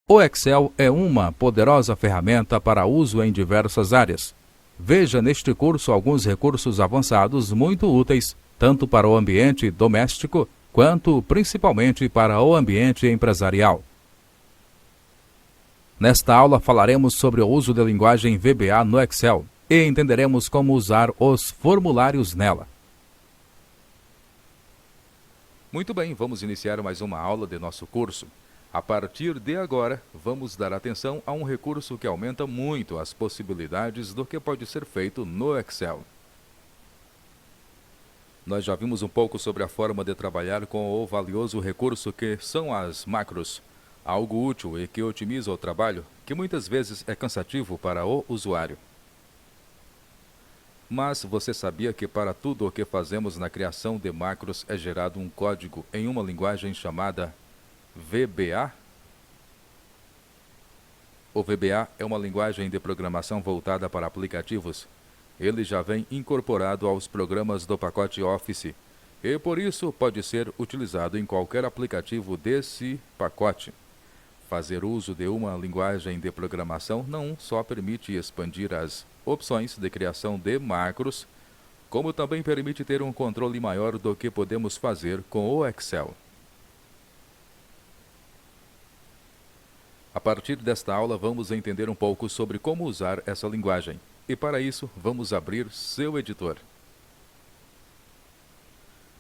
O Excel é uma poderosa ferramenta para uso em diversas áreas. Veja neste curso alguns recursos avançados muito úteis, tanto para o ambiente doméstico, quanto principalmente para o ambiente empresarial. Nesta aula falaremos sobre o uso da linguagem VBA no Excel e entenderemos como usar os formulários nela. Muito bem, vamos iniciar mais uma aula de nosso curso. A partir de agora, vamos dar atenção a um recurso que aumenta muito as possibilidades do que pode ser feito no Excel. Nós já vimos um pouco sobre a forma de trabalhar com o valioso recurso que são as macros, algo útil e que otimiza o trabalho, que muitas vezes é cansativo para o usuário. Mas você sabia que para tudo o que fazemos na criação de macros é gerado um código em uma linguagem chamada VBA? O VBA é uma linguagem de programação voltada para aplicativos. Ele já vem incorporado aos programas do pacote Office e, por isso, pode ser utilizado em qualquer aplicativo desse pacote. Fazer uso de uma linguagem de programação não só permite expandir as opções de criação de macros, como também permite ter um controle maior do que podemos fazer com o Excel. A partir desta aula, vamos entender um pouco sobre como usar essa linguagem. E para isso, vamos abrir seu editor.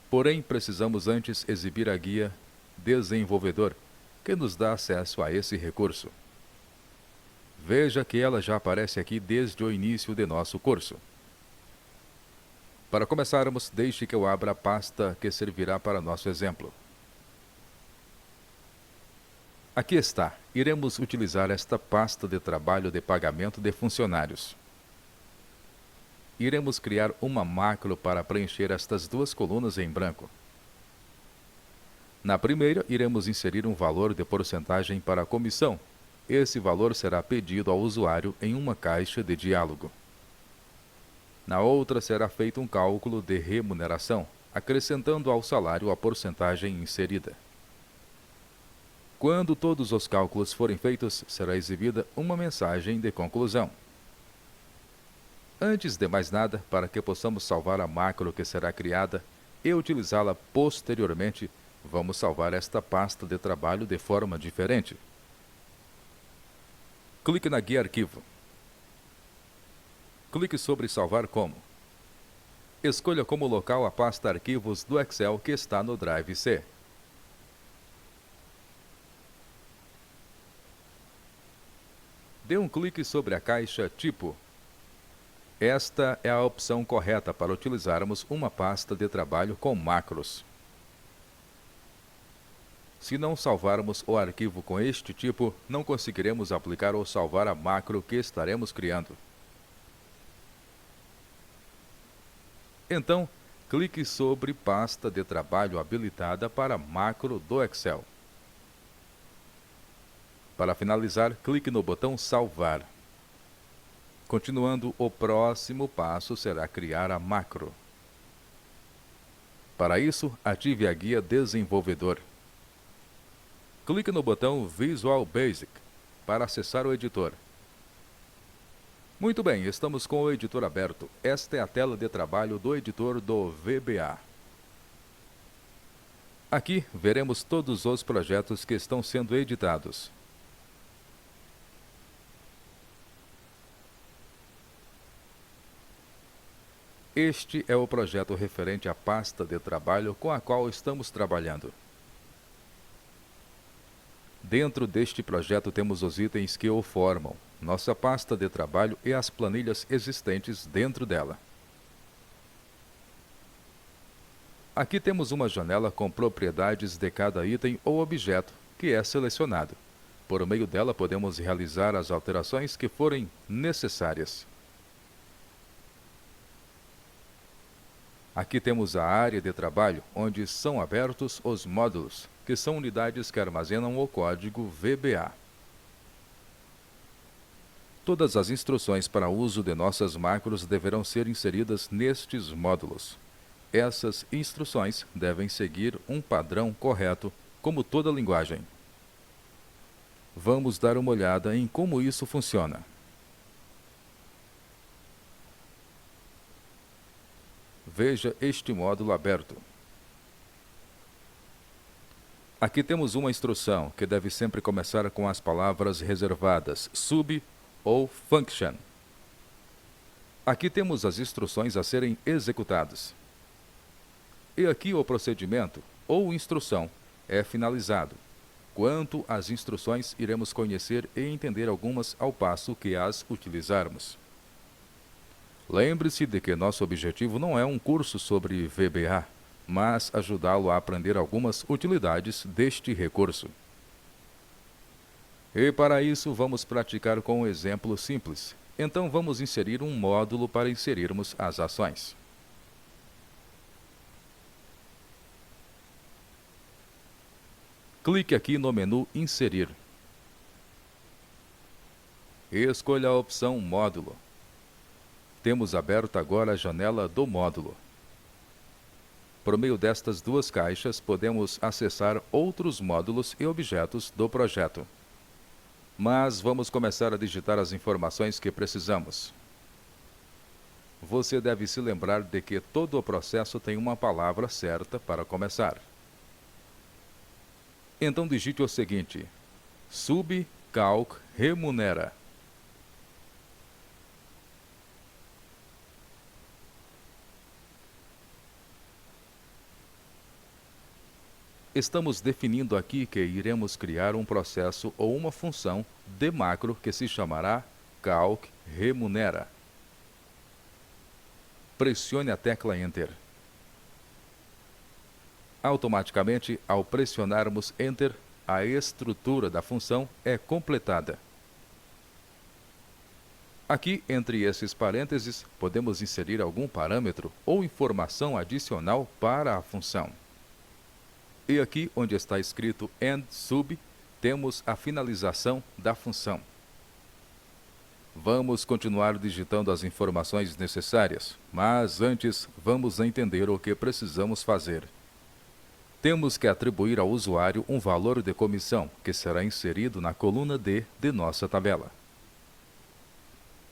Porém, precisamos antes exibir a guia Desenvolvedor, que nos dá acesso a esse recurso. Veja que ela já aparece aqui desde o início de nosso curso. Para começarmos, deixe que eu abra a pasta que servirá para nosso exemplo. Aqui está. Iremos utilizar esta pasta de trabalho de pagamento de funcionários. Iremos criar uma macro para preencher estas duas colunas em branco. Na primeira, iremos inserir um valor de porcentagem para a comissão. Esse valor será pedido ao usuário em uma caixa de diálogo. Na outra, será feito um cálculo de remuneração, acrescentando ao salário a porcentagem inserida. Quando todos os cálculos forem feitos, será exibida uma mensagem de conclusão. Antes de mais nada, para que possamos salvar a macro que será criada e utilizá-la posteriormente, vamos salvar esta pasta de trabalho de forma diferente. Clique na guia Arquivo. Clique sobre Salvar como. Escolha como local a pasta Arquivos do Excel que está no Drive C. Dê um clique sobre a caixa Tipo. Esta é a opção correta para utilizarmos uma pasta de trabalho com macros. Se não salvarmos o arquivo com este tipo, não conseguiremos aplicar ou salvar a macro que estaremos criando. Então, clique sobre Pasta de trabalho habilitada para macro do Excel. Para finalizar, clique no botão Salvar. Continuando, o próximo passo será criar a macro. Para isso, ative a guia Desenvolvedor. Clique no botão Visual Basic para acessar o editor. Muito bem, estamos com o editor aberto. Esta é a tela de trabalho do editor do VBA. Aqui veremos todos os projetos que estão sendo editados. Este é o projeto referente à pasta de trabalho com a qual estamos trabalhando. Dentro deste projeto temos os itens que o formam, nossa pasta de trabalho e as planilhas existentes dentro dela. Aqui temos uma janela com propriedades de cada item ou objeto que é selecionado. Por meio dela podemos realizar as alterações que forem necessárias. Aqui temos a área de trabalho, onde são abertos os módulos, que são unidades que armazenam o código VBA. Todas as instruções para uso de nossas macros deverão ser inseridas nestes módulos. Essas instruções devem seguir um padrão correto, como toda linguagem. Vamos dar uma olhada em como isso funciona. Veja este módulo aberto. Aqui temos uma instrução que deve sempre começar com as palavras reservadas sub ou function. Aqui temos as instruções a serem executadas. E aqui o procedimento, ou instrução, é finalizado. Quanto às instruções, iremos conhecer e entender algumas ao passo que as utilizarmos. Lembre-se de que nosso objetivo não é um curso sobre VBA, mas ajudá-lo a aprender algumas utilidades deste recurso. E para isso vamos praticar com um exemplo simples. Então vamos inserir um módulo para inserirmos as ações. Clique aqui no menu Inserir. Escolha a opção Módulo. Temos aberta agora a janela do módulo. Por meio destas duas caixas, podemos acessar outros módulos e objetos do projeto. Mas vamos começar a digitar as informações que precisamos. Você deve se lembrar de que todo o processo tem uma palavra certa para começar. Então digite o seguinte: subcalc remunera. Estamos definindo aqui que iremos criar um processo ou uma função de macro que se chamará calc remunera. Pressione a tecla Enter. Automaticamente, ao pressionarmos Enter, a estrutura da função é completada. Aqui, entre esses parênteses, podemos inserir algum parâmetro ou informação adicional para a função. E aqui, onde está escrito end sub, temos a finalização da função. Vamos continuar digitando as informações necessárias, mas antes vamos entender o que precisamos fazer. Temos que atribuir ao usuário um valor de comissão, que será inserido na coluna D de nossa tabela.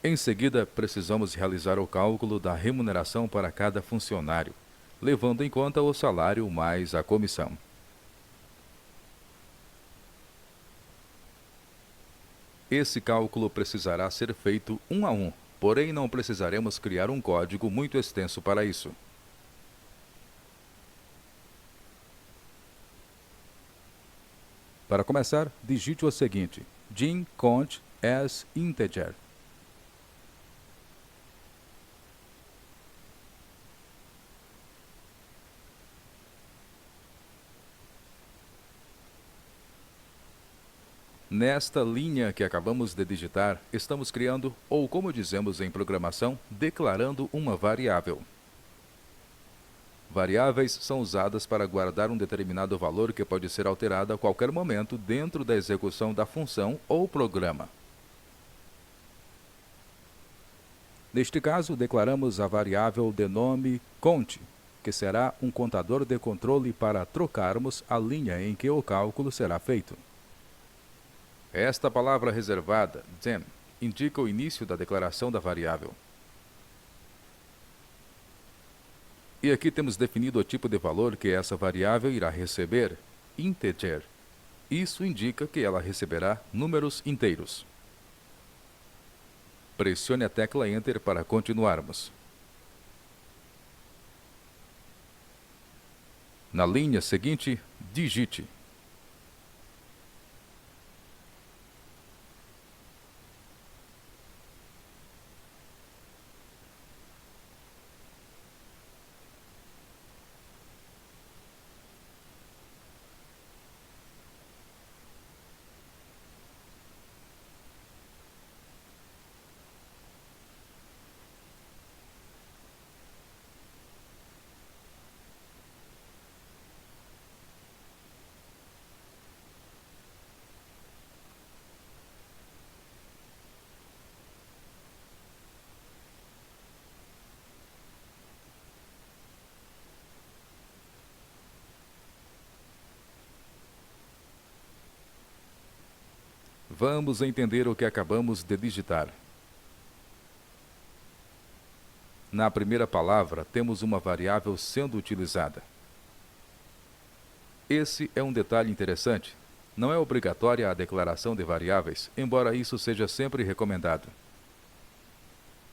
Em seguida, precisamos realizar o cálculo da remuneração para cada funcionário, levando em conta o salário mais a comissão. Esse cálculo precisará ser feito um a um, porém não precisaremos criar um código muito extenso para isso. Para começar, digite o seguinte: Jim count as integer. Nesta linha que acabamos de digitar, estamos criando, ou como dizemos em programação, declarando uma variável. Variáveis são usadas para guardar um determinado valor que pode ser alterado a qualquer momento dentro da execução da função ou programa. Neste caso, declaramos a variável de nome count, que será um contador de controle para trocarmos a linha em que o cálculo será feito. Esta palavra reservada, then, indica o início da declaração da variável. E aqui temos definido o tipo de valor que essa variável irá receber, integer. Isso indica que ela receberá números inteiros. Pressione a tecla Enter para continuarmos. Na linha seguinte, digite. Vamos entender o que acabamos de digitar. Na primeira palavra, temos uma variável sendo utilizada. Esse é um detalhe interessante. Não é obrigatória a declaração de variáveis, embora isso seja sempre recomendado.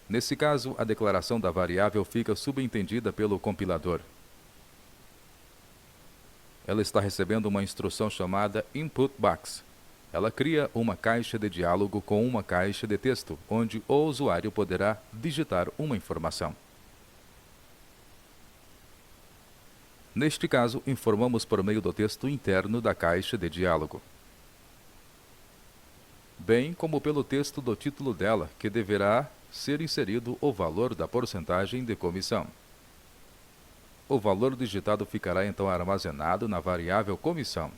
Nesse caso, a declaração da variável fica subentendida pelo compilador. Ela está recebendo uma instrução chamada input box. Ela cria uma caixa de diálogo com uma caixa de texto, onde o usuário poderá digitar uma informação. Neste caso, informamos por meio do texto interno da caixa de diálogo, bem como pelo texto do título dela, que deverá ser inserido o valor da porcentagem de comissão. O valor digitado ficará então armazenado na variável comissão.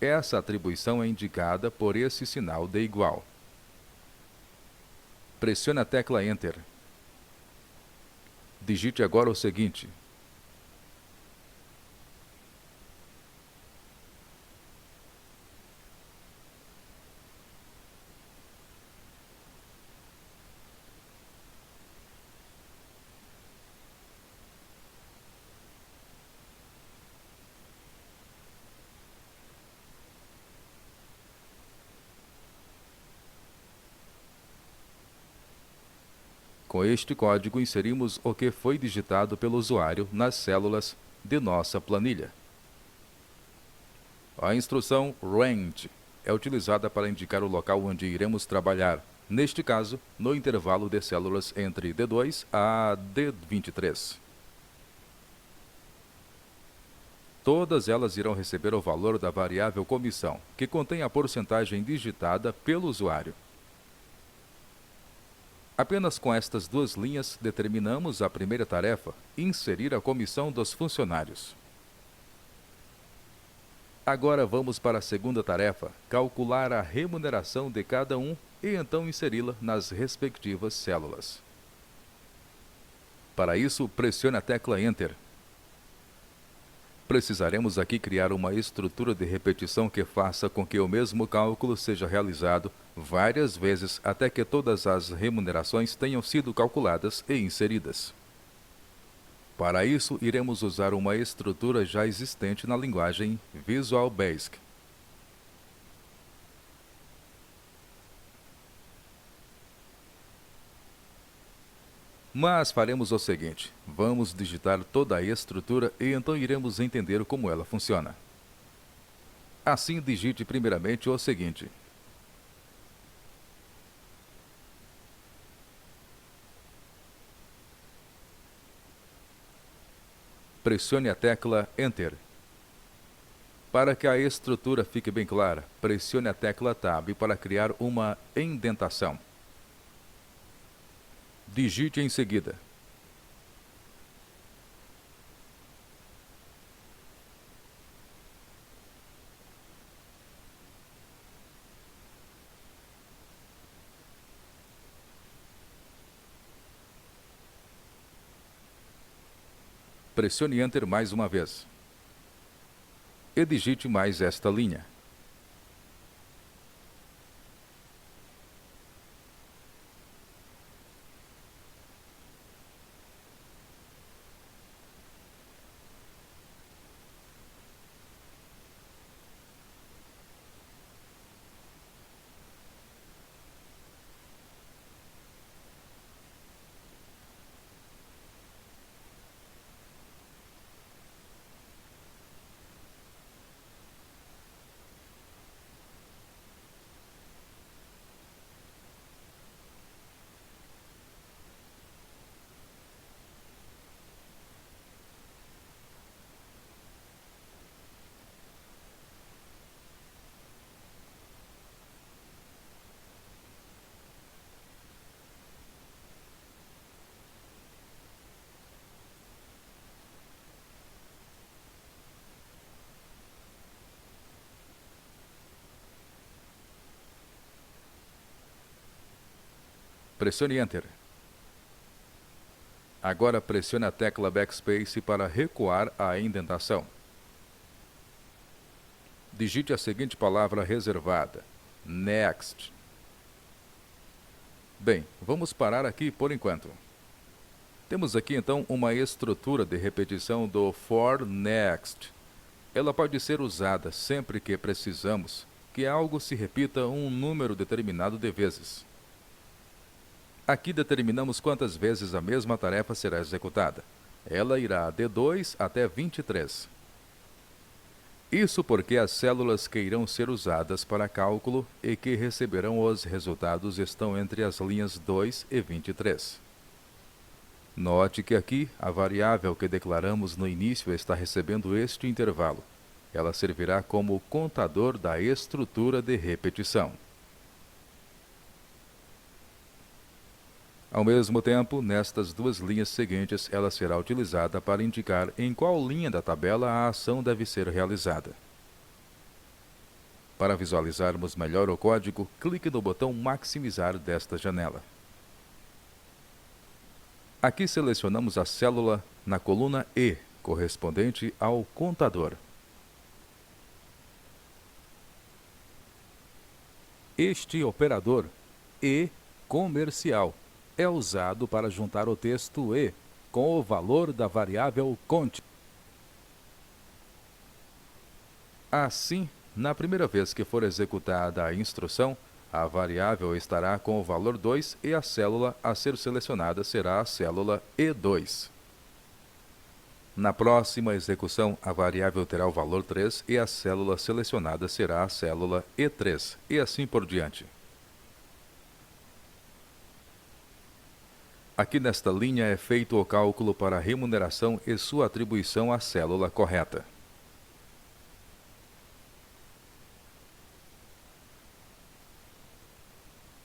Essa atribuição é indicada por esse sinal de igual. Pressione a tecla Enter. Digite agora o seguinte: com este código, inserimos o que foi digitado pelo usuário nas células de nossa planilha. A instrução range é utilizada para indicar o local onde iremos trabalhar, neste caso, no intervalo de células entre D2 a D23. Todas elas irão receber o valor da variável comissão, que contém a porcentagem digitada pelo usuário. Apenas com estas duas linhas determinamos a primeira tarefa, inserir a comissão dos funcionários. Agora vamos para a segunda tarefa, calcular a remuneração de cada um e então inseri-la nas respectivas células. Para isso, pressione a tecla Enter. Precisaremos aqui criar uma estrutura de repetição que faça com que o mesmo cálculo seja realizado várias vezes até que todas as remunerações tenham sido calculadas e inseridas. Para isso, iremos usar uma estrutura já existente na linguagem Visual Basic. Mas faremos o seguinte: vamos digitar toda a estrutura e então iremos entender como ela funciona. Assim, digite primeiramente o seguinte: pressione a tecla Enter. Para que a estrutura fique bem clara, pressione a tecla Tab para criar uma indentação. Digite em seguida: pressione Enter mais uma vez. E digite mais esta linha. Pressione Enter. Agora pressione a tecla Backspace para recuar a indentação. Digite a seguinte palavra reservada: Next. Bem, vamos parar aqui por enquanto. Temos aqui então uma estrutura de repetição do for next. Ela pode ser usada sempre que precisamos que algo se repita um número determinado de vezes. Aqui determinamos quantas vezes a mesma tarefa será executada. Ela irá de 2 até 23. Isso porque as células que irão ser usadas para cálculo e que receberão os resultados estão entre as linhas 2 e 23. Note que aqui a variável que declaramos no início está recebendo este intervalo. Ela servirá como contador da estrutura de repetição. Ao mesmo tempo, nestas duas linhas seguintes, ela será utilizada para indicar em qual linha da tabela a ação deve ser realizada. Para visualizarmos melhor o código, clique no botão Maximizar desta janela. Aqui selecionamos a célula na coluna E, correspondente ao contador. Este operador, E comercial, é usado para juntar o texto E com o valor da variável cont. Assim, na primeira vez que for executada a instrução, a variável estará com o valor 2 e a célula a ser selecionada será a célula E2. Na próxima execução, a variável terá o valor 3 e a célula selecionada será a célula E3, e assim por diante. Aqui nesta linha é feito o cálculo para a remuneração e sua atribuição à célula correta.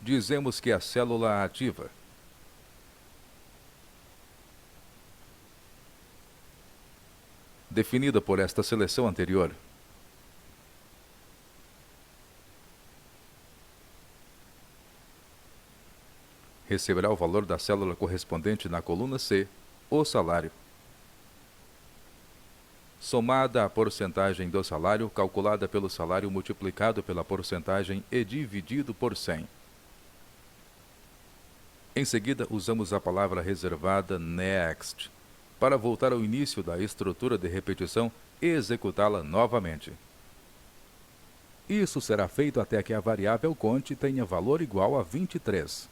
Dizemos que a célula ativa definida por esta seleção anterior receberá o valor da célula correspondente na coluna C, o salário, somada a porcentagem do salário calculada pelo salário multiplicado pela porcentagem e dividido por 100. Em seguida, usamos a palavra reservada next para voltar ao início da estrutura de repetição e executá-la novamente. Isso será feito até que a variável cont tenha valor igual a 23.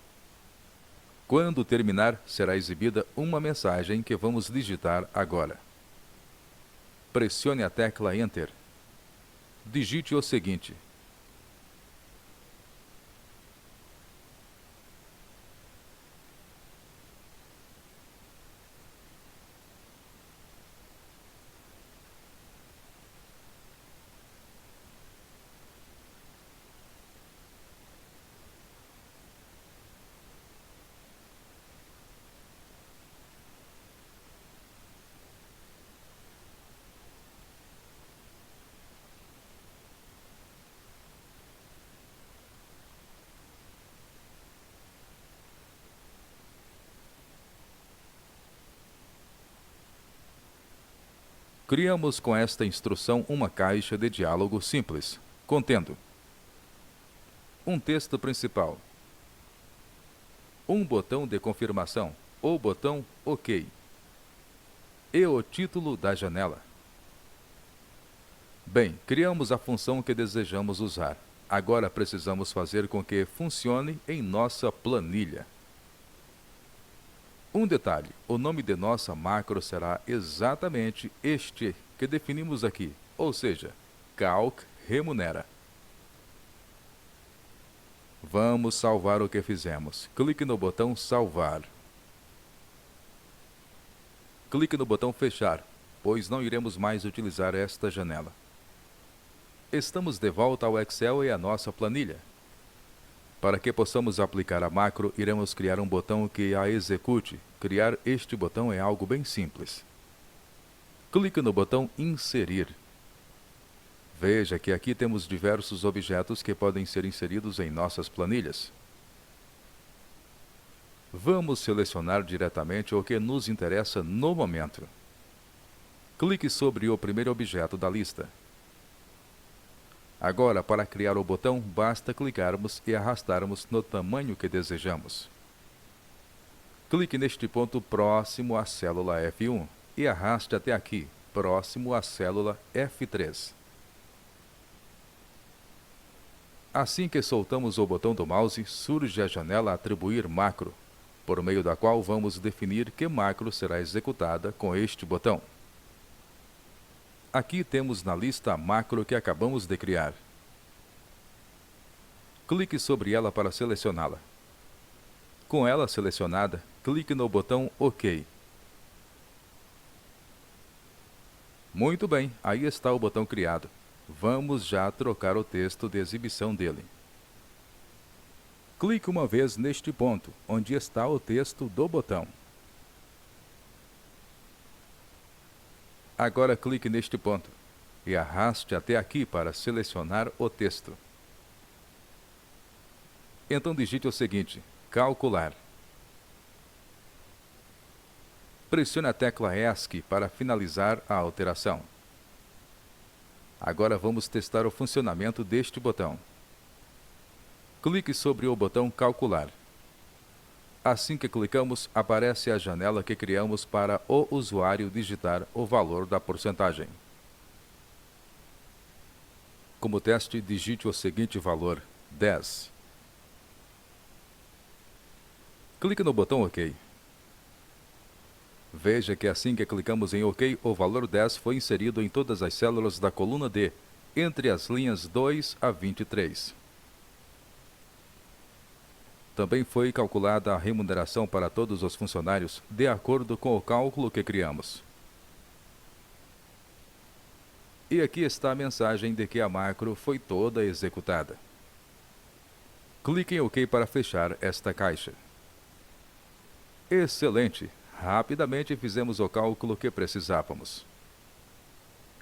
Quando terminar, será exibida uma mensagem que vamos digitar agora. Pressione a tecla Enter. Digite o seguinte: criamos com esta instrução uma caixa de diálogo simples, contendo um texto principal, um botão de confirmação, ou botão OK, e o título da janela. Bem, criamos a função que desejamos usar. Agora precisamos fazer com que funcione em nossa planilha. Um detalhe, o nome de nossa macro será exatamente este que definimos aqui, ou seja, calc remunera. Vamos salvar o que fizemos. Clique no botão salvar. Clique no botão fechar, pois não iremos mais utilizar esta janela. Estamos de volta ao Excel e à nossa planilha. Para que possamos aplicar a macro, iremos criar um botão que a execute. Criar este botão é algo bem simples. Clique no botão Inserir. Veja que aqui temos diversos objetos que podem ser inseridos em nossas planilhas. Vamos selecionar diretamente o que nos interessa no momento. Clique sobre o primeiro objeto da lista. Agora, para criar o botão, basta clicarmos e arrastarmos no tamanho que desejamos. Clique neste ponto próximo à célula F1 e arraste até aqui, próximo à célula F3. Assim que soltamos o botão do mouse, surge a janela Atribuir macro, por meio da qual vamos definir que macro será executada com este botão. Aqui temos na lista a macro que acabamos de criar. Clique sobre ela para selecioná-la. Com ela selecionada, clique no botão OK. Muito bem, aí está o botão criado. Vamos já trocar o texto de exibição dele. Clique uma vez neste ponto, onde está o texto do botão. Agora clique neste ponto e arraste até aqui para selecionar o texto. Então digite o seguinte: calcular. Pressione a tecla ESC para finalizar a alteração. Agora vamos testar o funcionamento deste botão. Clique sobre o botão Calcular. Assim que clicamos, aparece a janela que criamos para o usuário digitar o valor da porcentagem. Como teste, digite o seguinte valor: 10. Clique no botão OK. Veja que assim que clicamos em OK, o valor 10 foi inserido em todas as células da coluna D, entre as linhas 2 a 23. Também foi calculada a remuneração para todos os funcionários, de acordo com o cálculo que criamos. E aqui está a mensagem de que a macro foi toda executada. Clique em OK para fechar esta caixa. Excelente! Rapidamente fizemos o cálculo que precisávamos.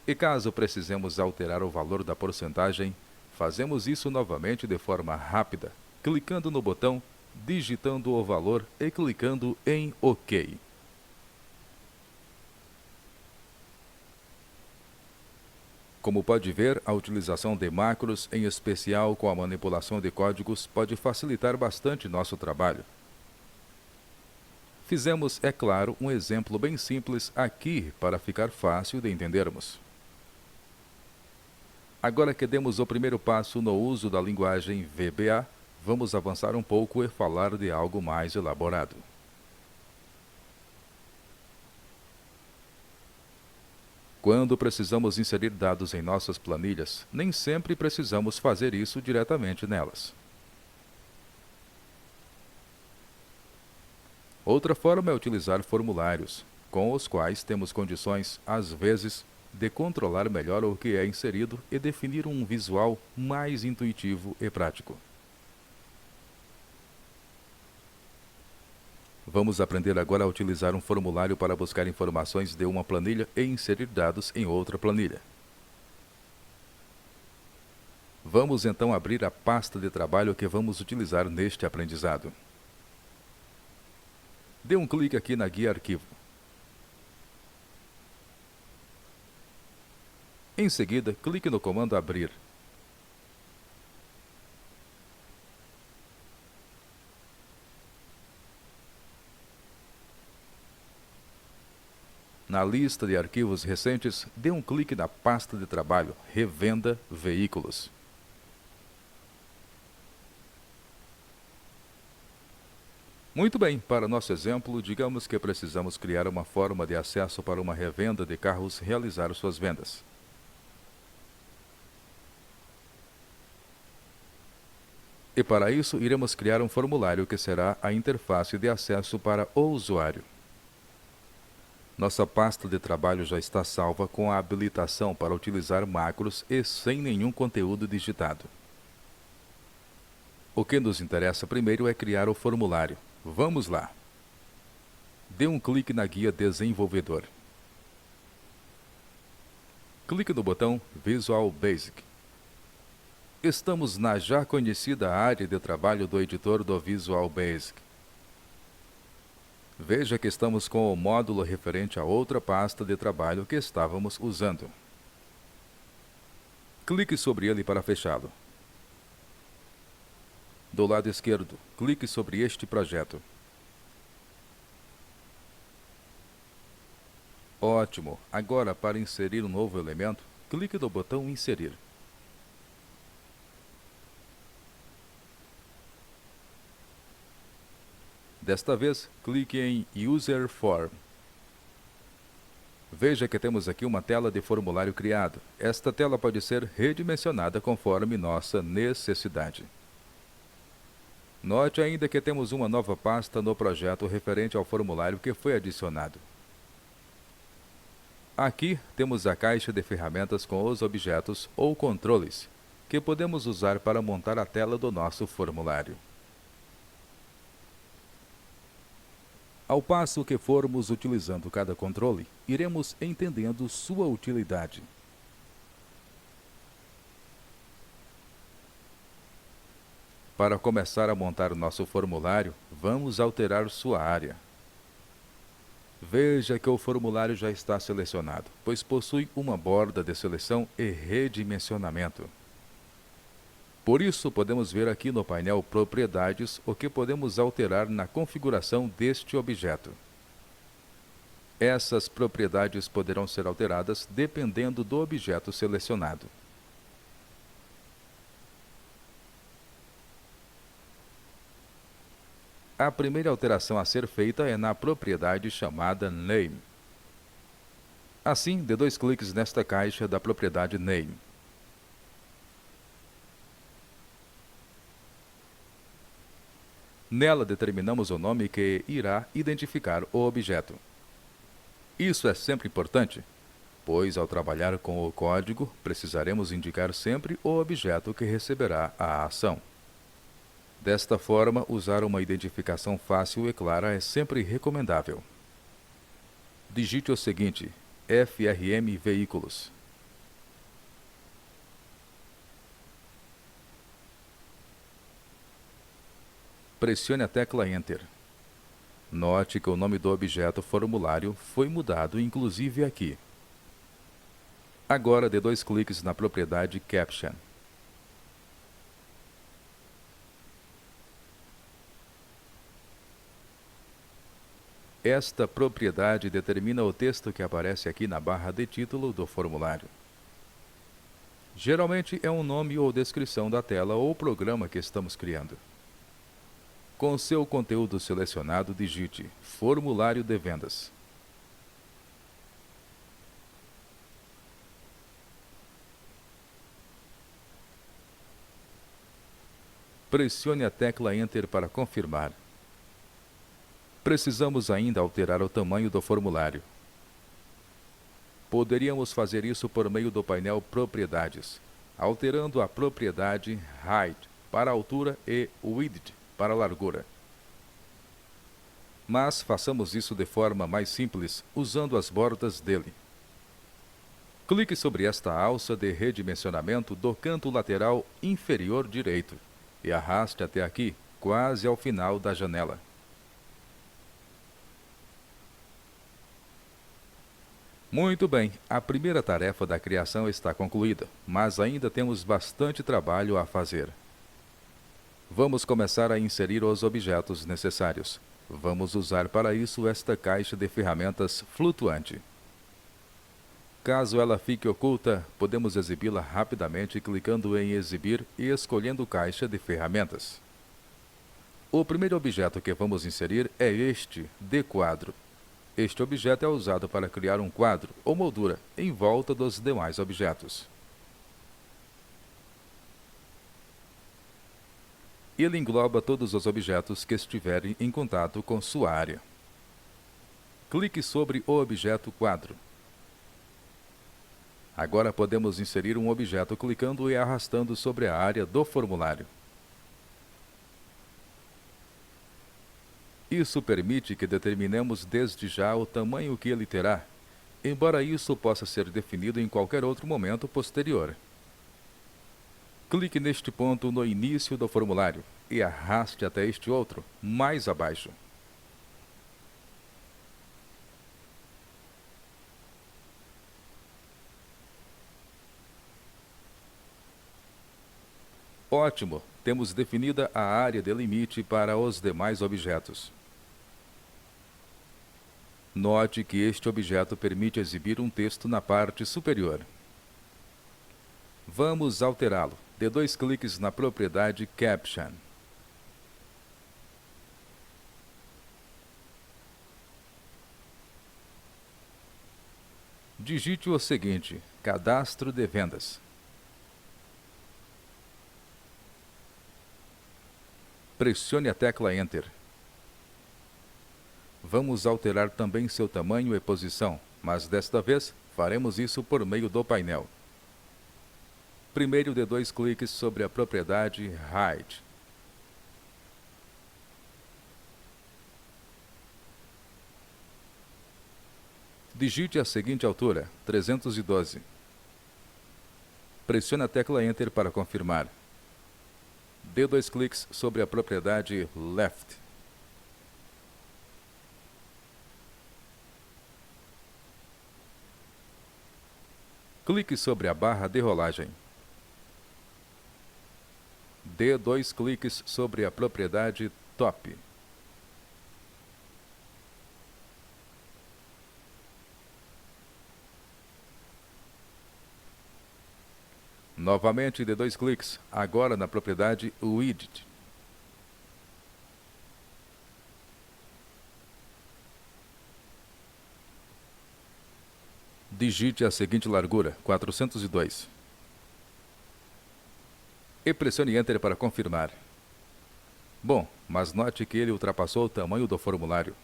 E caso precisemos alterar o valor da porcentagem, fazemos isso novamente de forma rápida, clicando no botão, digitando o valor e clicando em OK. Como pode ver, a utilização de macros, em especial com a manipulação de códigos, pode facilitar bastante nosso trabalho. Fizemos, é claro, um exemplo bem simples aqui para ficar fácil de entendermos. Agora que demos o primeiro passo no uso da linguagem VBA, vamos avançar um pouco e falar de algo mais elaborado. Quando precisamos inserir dados em nossas planilhas, nem sempre precisamos fazer isso diretamente nelas. Outra forma é utilizar formulários, com os quais temos condições, às vezes, de controlar melhor o que é inserido e definir um visual mais intuitivo e prático. Vamos aprender agora a utilizar um formulário para buscar informações de uma planilha e inserir dados em outra planilha. Vamos então abrir a pasta de trabalho que vamos utilizar neste aprendizado. Dê um clique aqui na guia Arquivo. Em seguida, clique no comando Abrir. Na lista de arquivos recentes, dê um clique na pasta de trabalho Revenda Veículos. Muito bem, para nosso exemplo, digamos que precisamos criar uma forma de acesso para uma revenda de carros realizar suas vendas. E para isso, iremos criar um formulário que será a interface de acesso para o usuário. Nossa pasta de trabalho já está salva com a habilitação para utilizar macros e sem nenhum conteúdo digitado. O que nos interessa primeiro é criar o formulário. Vamos lá! Dê um clique na guia Desenvolvedor. Clique no botão Visual Basic. Estamos na já conhecida área de trabalho do editor do Visual Basic. Veja que estamos com o módulo referente a outra pasta de trabalho que estávamos usando. Clique sobre ele para fechá-lo. Do lado esquerdo, clique sobre este projeto. Ótimo! Agora, para inserir um novo elemento, clique no botão Inserir. Desta vez, clique em User Form. Veja que temos aqui uma tela de formulário criado. Esta tela pode ser redimensionada conforme nossa necessidade. Note ainda que temos uma nova pasta no projeto referente ao formulário que foi adicionado. Aqui temos a caixa de ferramentas com os objetos ou controles, que podemos usar para montar a tela do nosso formulário. Ao passo que formos utilizando cada controle, iremos entendendo sua utilidade. Para começar a montar o nosso formulário, vamos alterar sua área. Veja que o formulário já está selecionado, pois possui uma borda de seleção e redimensionamento. Por isso, podemos ver aqui no painel Propriedades o que podemos alterar na configuração deste objeto. Essas propriedades poderão ser alteradas dependendo do objeto selecionado. A primeira alteração a ser feita é na propriedade chamada Name. Assim, dê 2 cliques nesta caixa da propriedade Name. Nela determinamos o nome que irá identificar o objeto. Isso é sempre importante, pois ao trabalhar com o código, precisaremos indicar sempre o objeto que receberá a ação. Desta forma, usar uma identificação fácil e clara é sempre recomendável. Digite o seguinte: FRM Veículos. Pressione a tecla Enter. Note que o nome do objeto formulário foi mudado, inclusive aqui. Agora dê 2 cliques na propriedade Caption. Esta propriedade determina o texto que aparece aqui na barra de título do formulário. Geralmente é um nome ou descrição da tela ou programa que estamos criando. Com seu conteúdo selecionado, digite Formulário de Vendas. Pressione a tecla Enter para confirmar. Precisamos ainda alterar o tamanho do formulário. Poderíamos fazer isso por meio do painel Propriedades, alterando a propriedade Height para altura e Width para largura. Mas façamos isso de forma mais simples, usando as bordas dele. Clique sobre esta alça de redimensionamento do canto lateral inferior direito e arraste até aqui, quase ao final da janela. Muito bem, a primeira tarefa da criação está concluída, mas ainda temos bastante trabalho a fazer. Vamos começar a inserir os objetos necessários. Vamos usar para isso esta caixa de ferramentas flutuante. Caso ela fique oculta, podemos exibi-la rapidamente clicando em Exibir e escolhendo Caixa de Ferramentas. O primeiro objeto que vamos inserir é este de quadro. Este objeto é usado para criar um quadro ou moldura em volta dos demais objetos. Ele engloba todos os objetos que estiverem em contato com sua área. Clique sobre o objeto quadro. Agora podemos inserir um objeto clicando e arrastando sobre a área do formulário. Isso permite que determinemos desde já o tamanho que ele terá, embora isso possa ser definido em qualquer outro momento posterior. Clique neste ponto no início do formulário e arraste até este outro, mais abaixo. Ótimo! Temos definida a área de limite para os demais objetos. Note que este objeto permite exibir um texto na parte superior. Vamos alterá-lo. Dê 2 cliques na propriedade Caption. Digite o seguinte: cadastro de vendas. Pressione a tecla Enter. Vamos alterar também seu tamanho e posição, mas desta vez faremos isso por meio do painel. Primeiro dê 2 cliques sobre a propriedade Height. Digite a seguinte altura: 312. Pressione a tecla Enter para confirmar. Dê 2 cliques sobre a propriedade Left. Clique sobre a barra de rolagem. Dê 2 cliques sobre a propriedade Top. Novamente dê 2 cliques, agora na propriedade Widget. Digite a seguinte largura: 402. E pressione Enter para confirmar. Bom, mas note que ele ultrapassou o tamanho do formulário.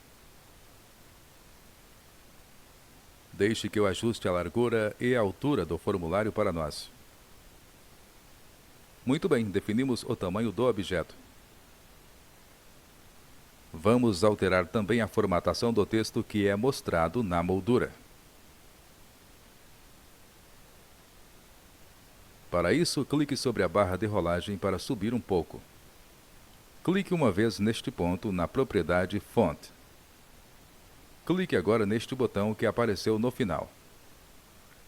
Deixe que eu ajuste a largura e a altura do formulário para nós. Muito bem, definimos o tamanho do objeto. Vamos alterar também a formatação do texto que é mostrado na moldura. Para isso, clique sobre a barra de rolagem para subir um pouco. Clique uma vez neste ponto na propriedade Font. Clique agora neste botão que apareceu no final.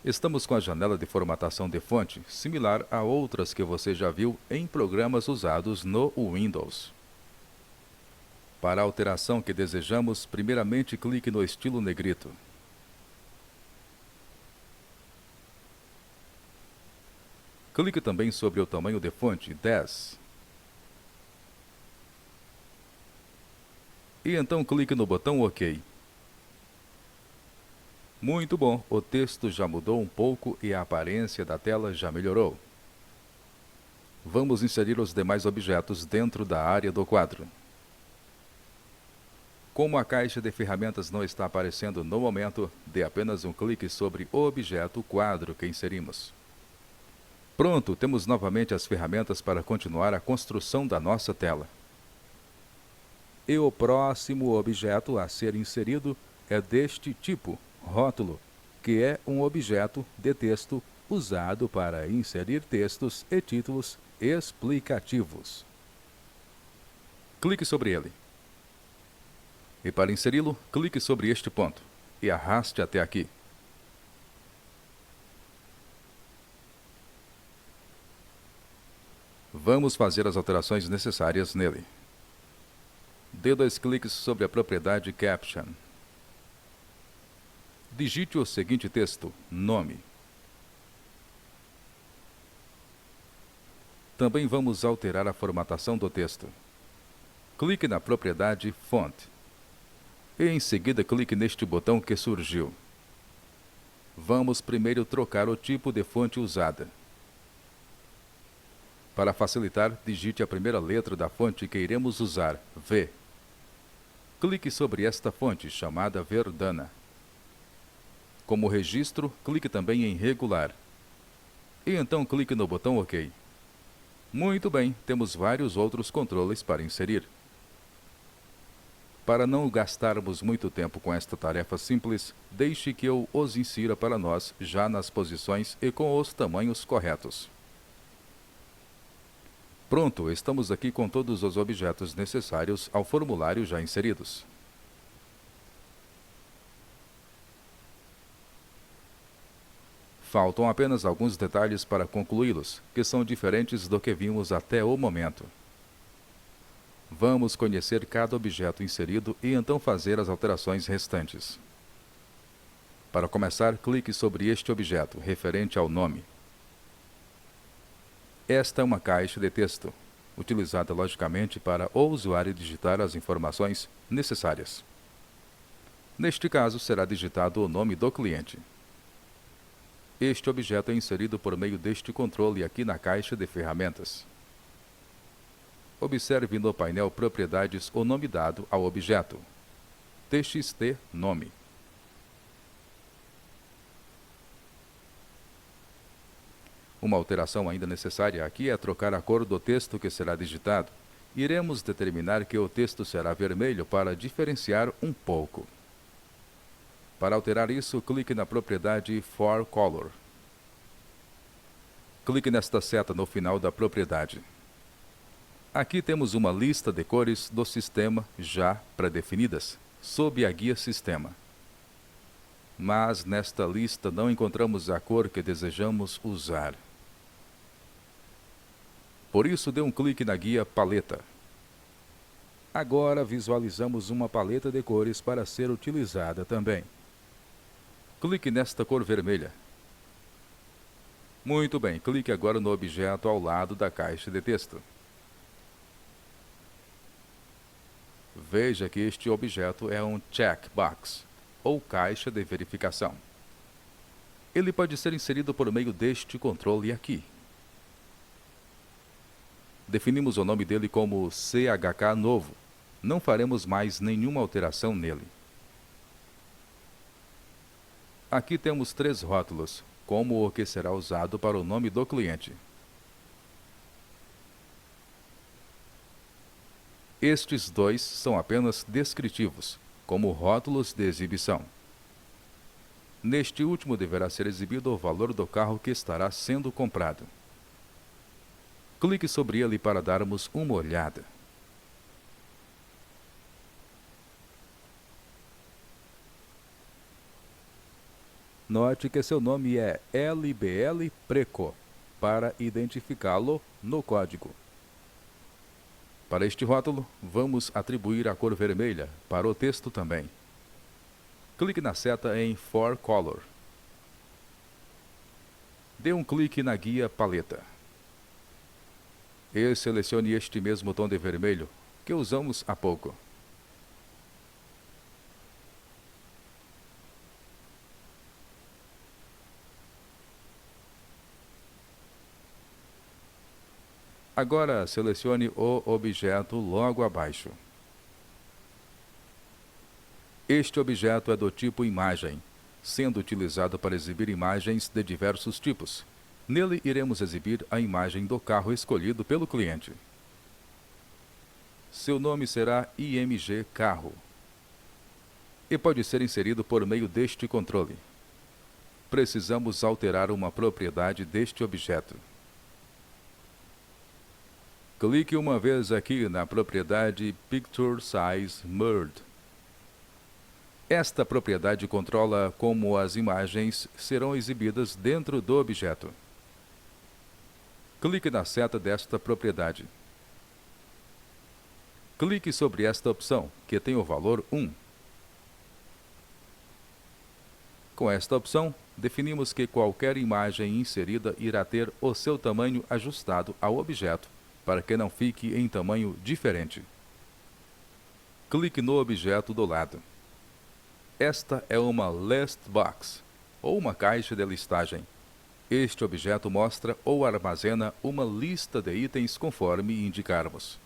Estamos com a janela de formatação de fonte, similar a outras que você já viu em programas usados no Windows. Para a alteração que desejamos, primeiramente clique no estilo negrito. Clique também sobre o tamanho de fonte 10. E então clique no botão OK. Muito bom, o texto já mudou um pouco e a aparência da tela já melhorou. Vamos inserir os demais objetos dentro da área do quadro. Como a caixa de ferramentas não está aparecendo no momento, dê apenas um clique sobre o objeto quadro que inserimos. Pronto, temos novamente as ferramentas para continuar a construção da nossa tela. E o próximo objeto a ser inserido é deste tipo: rótulo, que é um objeto de texto usado para inserir textos e títulos explicativos. Clique sobre ele. E para inseri-lo, clique sobre este ponto e arraste até aqui. Vamos fazer as alterações necessárias nele. Dê 2 cliques sobre a propriedade Caption. Digite o seguinte texto: nome. Também vamos alterar a formatação do texto. Clique na propriedade Font. E em seguida clique neste botão que surgiu. Vamos primeiro trocar o tipo de fonte usada. Para facilitar, digite a primeira letra da fonte que iremos usar, V. Clique sobre esta fonte, chamada Verdana. Como registro, clique também em Regular. E então clique no botão OK. Muito bem, temos vários outros controles para inserir. Para não gastarmos muito tempo com esta tarefa simples, deixe que eu os insira para nós já nas posições e com os tamanhos corretos. Pronto, estamos aqui com todos os objetos necessários ao formulário já inseridos. Faltam apenas alguns detalhes para concluí-los, que são diferentes do que vimos até o momento. Vamos conhecer cada objeto inserido e então fazer as alterações restantes. Para começar, clique sobre este objeto, referente ao nome. Esta é uma caixa de texto, utilizada logicamente para o usuário digitar as informações necessárias. Neste caso, será digitado o nome do cliente. Este objeto é inserido por meio deste controle aqui na caixa de ferramentas. Observe no painel Propriedades o nome dado ao objeto. TXT nome. Uma alteração ainda necessária aqui é trocar a cor do texto que será digitado. Iremos determinar que o texto será vermelho para diferenciar um pouco. Para alterar isso, clique na propriedade For Color. Clique nesta seta no final da propriedade. Aqui temos uma lista de cores do sistema já pré-definidas, sob a guia Sistema. Mas nesta lista não encontramos a cor que desejamos usar. Por isso, dê um clique na guia Paleta. Agora visualizamos uma paleta de cores para ser utilizada também. Clique nesta cor vermelha. Muito bem, clique agora no objeto ao lado da caixa de texto. Veja que este objeto é um checkbox, ou caixa de verificação. Ele pode ser inserido por meio deste controle aqui. Definimos o nome dele como CHK Novo. Não faremos mais nenhuma alteração nele. Aqui temos 3 rótulos, como o que será usado para o nome do cliente. Estes 2 são apenas descritivos, como rótulos de exibição. Neste último deverá ser exibido o valor do carro que estará sendo comprado. Clique sobre ele para darmos uma olhada. Note que seu nome é LBL Preco, para identificá-lo no código. Para este rótulo, vamos atribuir a cor vermelha para o texto também. Clique na seta em For Color. Dê um clique na guia Paleta. E selecione este mesmo tom de vermelho que usamos há pouco. Agora selecione o objeto logo abaixo. Este objeto é do tipo imagem, sendo utilizado para exibir imagens de diversos tipos. Nele iremos exibir a imagem do carro escolhido pelo cliente. Seu nome será IMG Carro e pode ser inserido por meio deste controle. Precisamos alterar uma propriedade deste objeto. Clique uma vez aqui na propriedade Picture Size Merge. Esta propriedade controla como as imagens serão exibidas dentro do objeto. Clique na seta desta propriedade. Clique sobre esta opção, que tem o valor 1. Com esta opção, definimos que qualquer imagem inserida irá ter o seu tamanho ajustado ao objeto, para que não fique em tamanho diferente. Clique no objeto do lado. Esta é uma List Box, ou uma caixa de listagem. Este objeto mostra ou armazena uma lista de itens conforme indicarmos.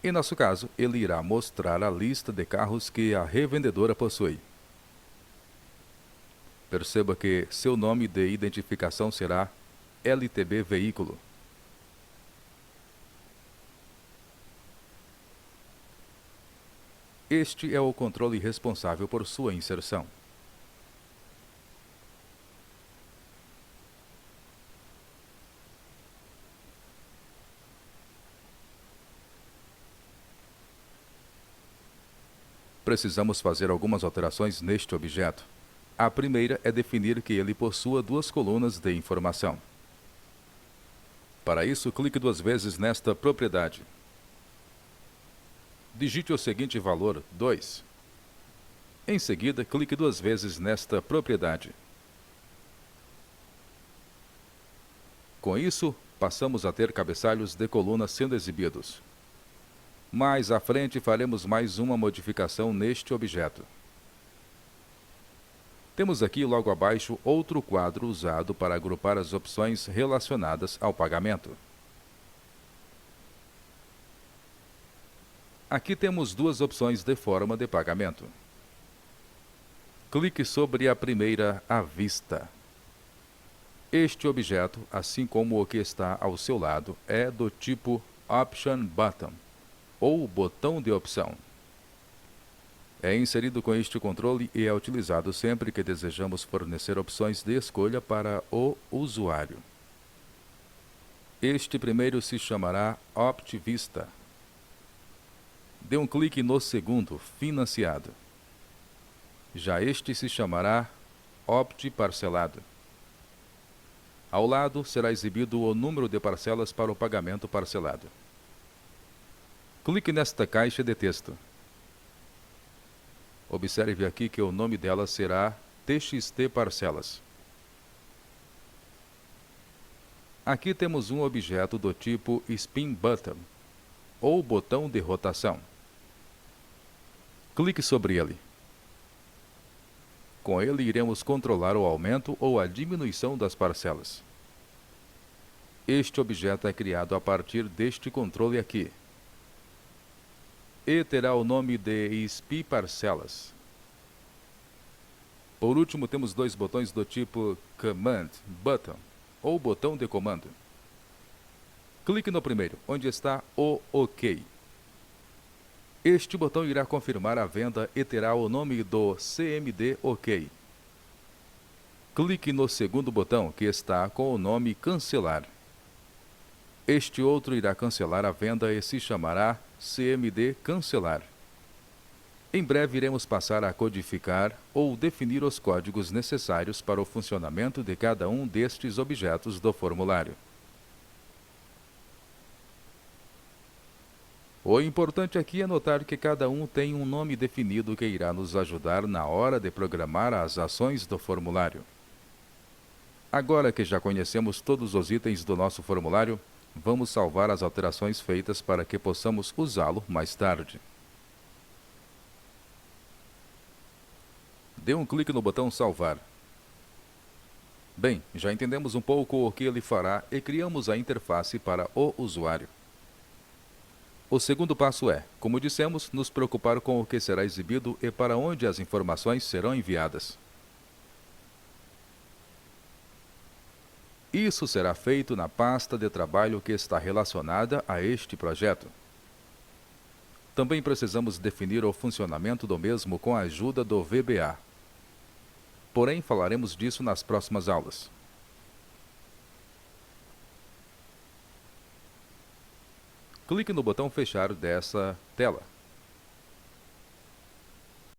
Em nosso caso, ele irá mostrar a lista de carros que a revendedora possui. Perceba que seu nome de identificação será LTB Veículo. Este é o controle responsável por sua inserção. Precisamos fazer algumas alterações neste objeto. A primeira é definir que ele possua duas colunas de informação. Para isso, clique duas vezes nesta propriedade. Digite o seguinte valor, 2. Em seguida, clique duas vezes nesta propriedade. Com isso, passamos a ter cabeçalhos de coluna sendo exibidos. Mais à frente, faremos mais uma modificação neste objeto. Temos aqui logo abaixo outro quadro usado para agrupar as opções relacionadas ao pagamento. Aqui temos duas opções de forma de pagamento. Clique sobre a primeira à vista. Este objeto, assim como o que está ao seu lado, é do tipo Option Button, ou botão de opção. É inserido com este controle e é utilizado sempre que desejamos fornecer opções de escolha para o usuário. Este primeiro se chamará Opt Vista. Dê um clique no segundo, Financiado. Já este se chamará Opt Parcelado. Ao lado será exibido o número de parcelas para o pagamento parcelado. Clique nesta caixa de texto. Observe aqui que o nome dela será TXT Parcelas. Aqui temos um objeto do tipo Spin Button, ou botão de rotação. Clique sobre ele. Com ele, iremos controlar o aumento ou a diminuição das parcelas. Este objeto é criado a partir deste controle aqui. E terá o nome de SPI Parcelas. Por último, temos dois botões do tipo Command Button, ou botão de comando. Clique no primeiro, onde está o OK. Este botão irá confirmar a venda e terá o nome do CMD OK. Clique no segundo botão, que está com o nome Cancelar. Este outro irá cancelar a venda e se chamará CMD Cancelar. Em breve iremos passar a codificar ou definir os códigos necessários para o funcionamento de cada um destes objetos do formulário. O importante aqui é notar que cada um tem um nome definido que irá nos ajudar na hora de programar as ações do formulário. Agora que já conhecemos todos os itens do nosso formulário, vamos salvar as alterações feitas para que possamos usá-lo mais tarde. Dê um clique no botão Salvar. Bem, já entendemos um pouco o que ele fará e criamos a interface para o usuário. O segundo passo é, como dissemos, nos preocupar com o que será exibido e para onde as informações serão enviadas. Isso será feito na pasta de trabalho que está relacionada a este projeto. Também precisamos definir o funcionamento do mesmo com a ajuda do VBA. Porém, falaremos disso nas próximas aulas. Clique no botão Fechar dessa tela.